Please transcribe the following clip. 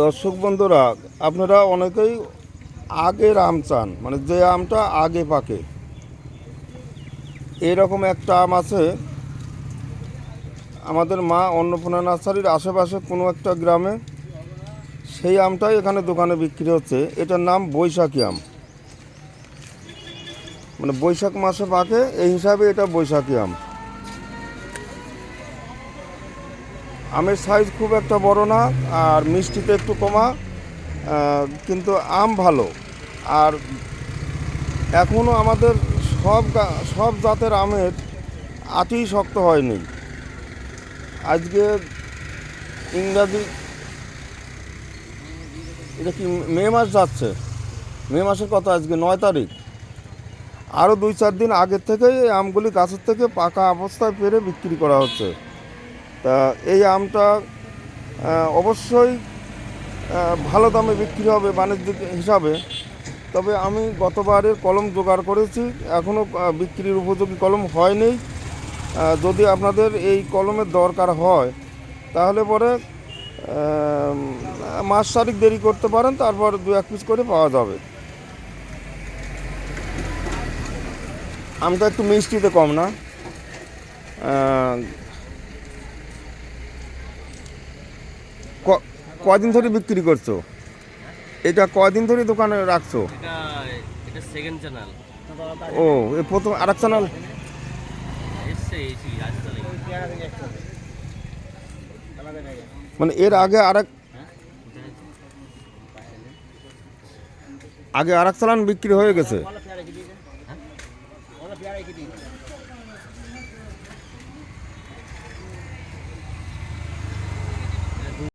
দর্শক বন্ধুরা, আপনারা অনেকেই আগের আম চান, মানে যে আমটা আগে পাকে। এরকম একটা আম আছে আমাদের মা অন্নপূর্ণা নার্সারির আশেপাশে কোনো একটা গ্রামে। সেই আমটাই এখানে দোকানে বিক্রি হচ্ছে। এটার নাম বৈশাখী আম, মানে বৈশাখ মাসে পাকে, এই হিসাবে এটা বৈশাখী আম। আমের সাইজ খুব একটা বড় না, আর মিষ্টিতে একটু কমা, কিন্তু আম ভালো। আর এখনও আমাদের সব জাতের আমের আটিই শক্ত হয়নি। আজকে ইংরাজি এটা কি মে মাস যাচ্ছে, মে মাসের কত, আজকে 9 তারিখ। আরও 2-4 দিন আগের থেকেই এই আমগুলি গাছের থেকে পাকা অবস্থায় পেরে বিক্রি করা হচ্ছে। তা এই আমটা অবশ্যই ভালো দামে বিক্রি হবে বাণিজ্যিক হিসাবে। তবে আমি গতবারের কলম জোগাড় করেছি, এখনও বিক্রির উপযোগী কলম হয়নি। যদি আপনাদের এই কলমের দরকার হয় তাহলে পরে মাস তারিখ দেরি করতে পারেন, তারপর 2-1 পিস করে পাওয়া যাবে। আমটা একটু মিষ্টিতে কম না। কদিন ধরে বিক্রি করছো? এটা কদিন ধরে দোকানে রাখছো? এটা সেকেন্ড চ্যানেল। ও, এ প্রথম আর এক চ্যানেল? মানে এর আগে আগে আর এক চালান বিক্রি হয়ে গেছে?